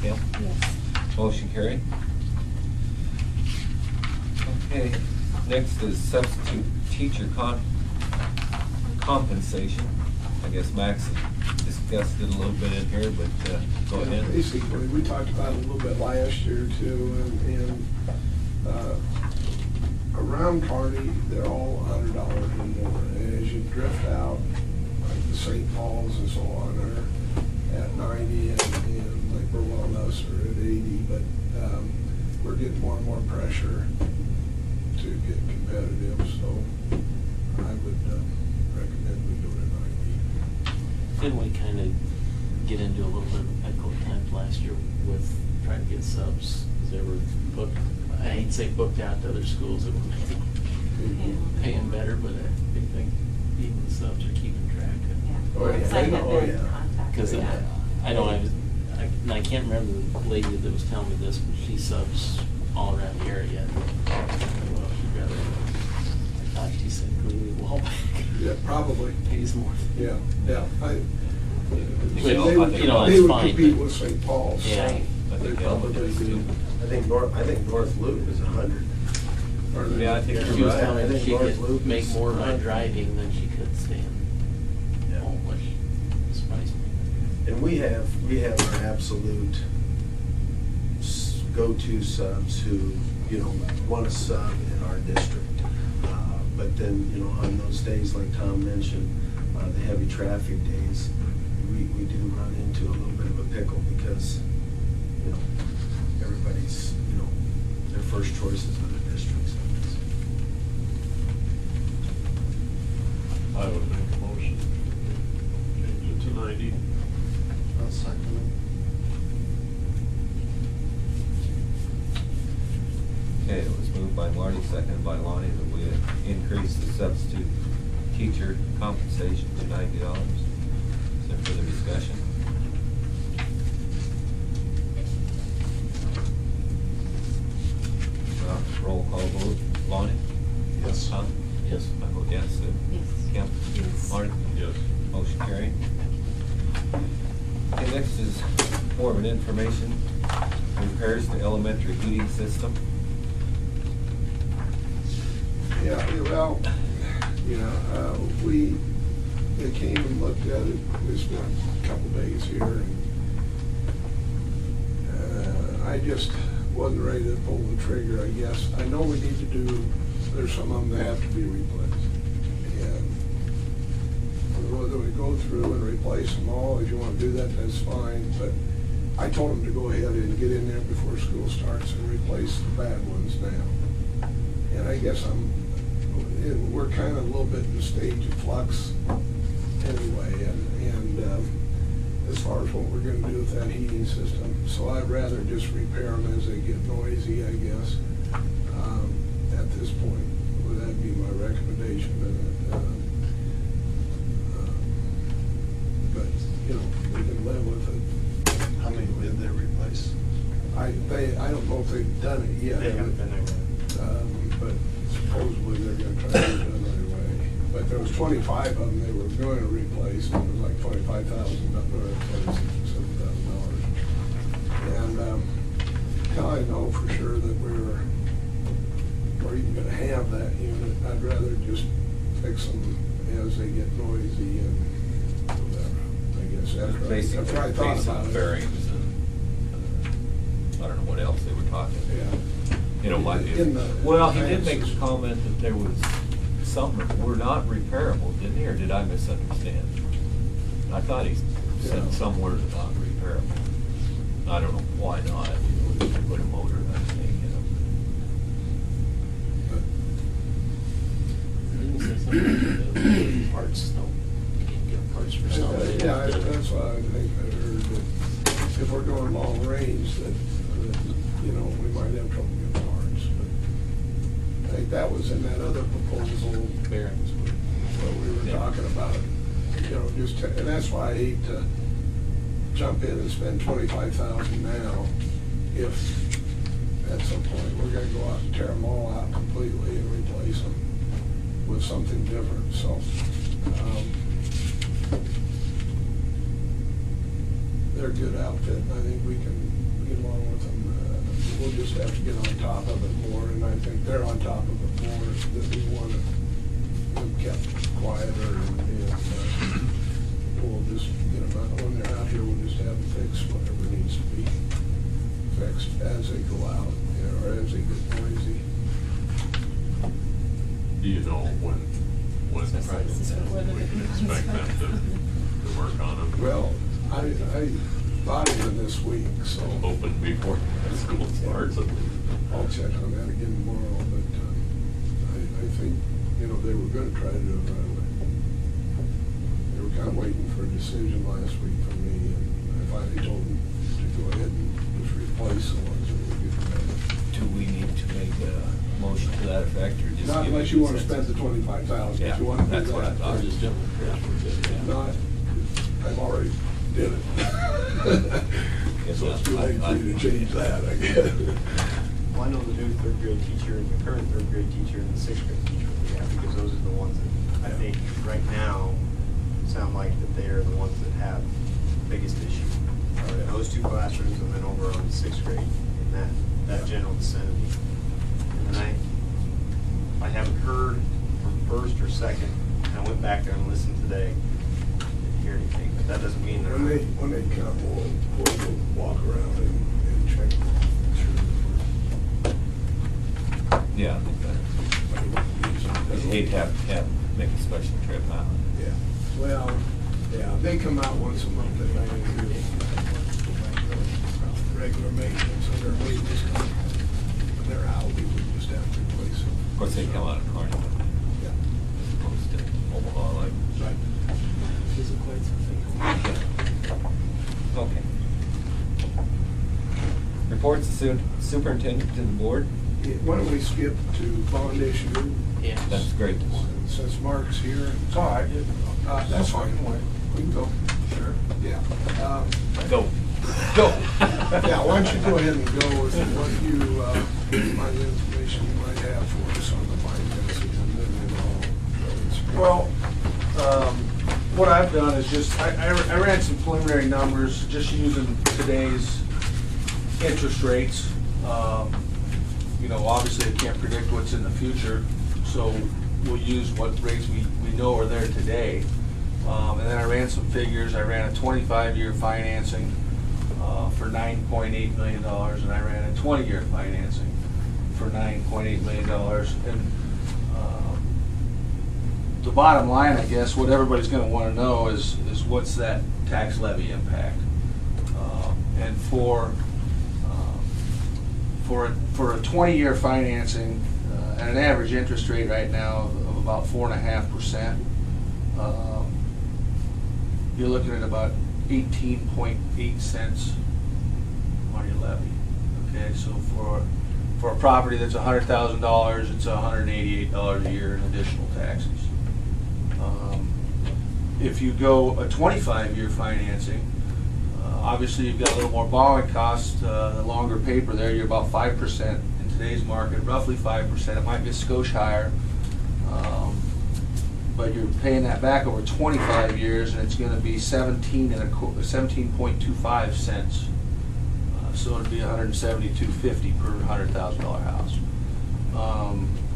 Kim? Yes. Motion carried. Okay, next is substitute teacher compensation. I guess Max discussed it a little bit in here, but go Yeah, ahead. Basically, we talked about it a little bit last year too, and around Kearney, they're all $100 or more. And as you drift out, like the St. Paul's and so on are at 90, and like Burwell and us are at 80, but we're getting more and more pressure to get competitive, so I would recommend we go to 90. Didn't we kind of get into a little bit of a pickle at times last year with trying to get subs? Because they were booked, I hate to say booked out to other schools that were maybe paying better, but I think even the subs are keeping track of. Oh, yeah. Because I had Oh, been in yeah. contact Because with them. I know I can't remember the lady that was telling me this, but she subs all around the area. Well, she'd rather, I thought she said Greeley Wallback. Yeah, probably. Pays more. Yeah, yeah. But, They I would, think you know, they it's would fine, compete but- with St. Paul's. Yeah. I They think probably Elwood do. do. I think North Loop is 100. Or they- Yeah, I think She you're was right. telling I me think she North could Loop make is more by 100. driving than she could staying home, which surprised me. And we have our absolute go-to subs who, want to sub in our district. But then, on those days, like Tom mentioned, the heavy traffic days, we do run into a little bit of a pickle because, everybody's, their first choice is other districts. I would make a motion, change it to 90. I'll second Okay, it was moved by Marty, seconded by Lonnie, that we increase the substitute teacher compensation to $90. Is there further discussion? Roll call vote. Lonnie? Yes. Tom? Yes. I vote yes. Sue? Yes. Kim? Yes. Marty? Yes. Motion carried. Okay, next is more of an information. Repairs to elementary heating system. Yeah, well, they came and looked at it, we spent a couple days here, and I just wasn't ready to pull the trigger, I guess. I know we need to do, there's some of them that have to be replaced. And whether we go through and replace them all, if you want to do that, that's fine, but I told them to go ahead and get in there before school starts and replace the bad ones now. And I guess we're kind of a little bit in the stage of flux anyway, and as far as what we're gonna do with that heating system. So I'd rather just repair them as they get noisy, I guess, at this point. Would that be my recommendation? But, we can live with it. How many did they replace? I don't know if they've done it yet. They haven't been there. But supposedly they're gonna try to get it done right away. But there was 25 of them they were going to replace, and it was like $25,000, or $27,000. And now I know for sure that we're even gonna have that unit. I'd rather just fix them as they get noisy and whatever, I guess. Basic, That's what I thought basic about it. bearings and, I don't know what else they were talking. Yeah. In the Well, he did make answers. a comment that there was some that were not repairable, didn't he, or did I misunderstand? I thought he said Yeah. some were not repairable. I don't know why not, you put a motor in that thing, Didn't he say something about the parts, though? You can't get parts for something. Yeah, that's why I think I heard that if we're going long range, that we might have trouble getting parts. But I think that was in that other proposal, Bearings. what we were Yeah. talking about, and that's why I hate to jump in and spend 25,000 now, if at some point we're gonna go out and tear them all out completely and replace them with something different, so. They're a good outfit, and I think we can we'll just have to get on top of it more, and I think they're on top of it more, that we want them kept quieter, and we'll just, when they're out here, we'll just have them fix whatever needs to be fixed as they go out, or as they get noisy. Do you know when we can expect them to work on them? Well, I thought even this week, so. Open before school starts at least. I'll check on that again tomorrow, but I think, they were gonna try to do it right away. They were kind of waiting for a decision last week from me, and I finally told them to go ahead and just replace the ones that were getting better. Do we need to make a motion to that effect, or just? Not give unless it you want to consensus? spend the 25,000, Yeah, if you want to do that's what I that. thought. Or just general transfers, yeah. Not, I've already did it. Yes, So it's too late for you to change that, I guess. Well, I know the new third grade teacher and the current third grade teacher and the sixth grade teacher we have, because those are the ones that I think right now sound like that they are the ones that have the biggest issue. In those two classrooms and then over on sixth grade in that general vicinity. And then I haven't heard from first or second, and I went back there and listened today, didn't hear anything, but that doesn't mean they're. When they come, we'll walk around and check. Yeah, I think that, you hate to have, make a special trip out. Yeah, well, yeah, they come out once a month and I do regular maintenance, and their maintenance come, when they're out, we would just have to replace them. Of course, they come out of Carnegie, Yeah. as opposed to Omaha, like. Right. Isn't quite something. Okay. Reports the superintendent to the board? Yeah, why don't we skip to bond issue? Yeah. That's great. Since Mark's here. It's all right. That's fine. Wait. We can go. Sure. Yeah. Go. Go. Yeah, why don't you go ahead and go with what you, my information you might have for us on the finance, and then Well, what I've done is just, I ran some preliminary numbers, just using today's interest rates. Obviously I can't predict what's in the future, so we'll use what rates we know are there today. And then I ran some figures. I ran a 25-year financing for $9.8 million, and I ran a 20-year financing for $9.8 million. And the bottom line, I guess, what everybody's going to want to know is what's that tax levy impact. And for a 20-year financing at an average interest rate right now of about 4.5%, you're looking at about 18.8 cents on your levy. Okay, so for a property that's $100,000, it's $188 a year in additional taxes. If you go a 25-year financing, obviously you've got a little more borrowing costs, the longer paper there, you're about 5% in today's market, roughly 5%. It might be a skosh higher, but you're paying that back over 25 years, and it's going to be 17.25 cents. So it'd be $172.50 per $100,000 house,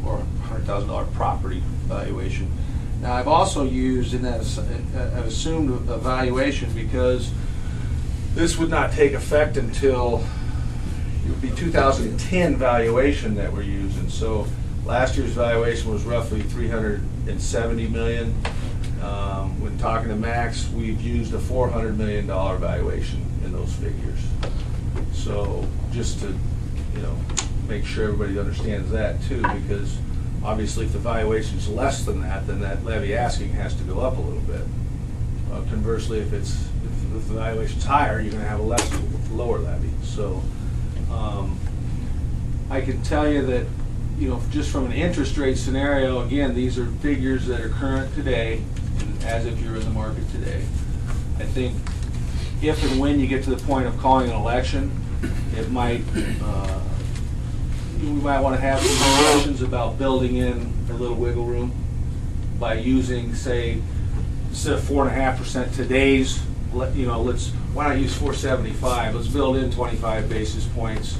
or $100,000 property valuation. Now I've also used in that I've assumed a valuation because this would not take effect until it would be 2010 valuation that we're using. So last year's valuation was roughly $370 million. When talking to Max, we've used a $400 million valuation in those figures. So just to make sure everybody understands that too, because obviously if the valuation is less than that, then that levy asking has to go up a little bit. Conversely, if the valuation's higher, you're going to have a lower levy. So I can tell you that, just from an interest rate scenario, again, these are figures that are current today, and as if you're in the market today. I think if and when you get to the point of calling an election, it might, we might want to have some discussions about building in a little wiggle room by using, say, instead of 4.5% today's, why not use 4.75? Let's build in 25 basis points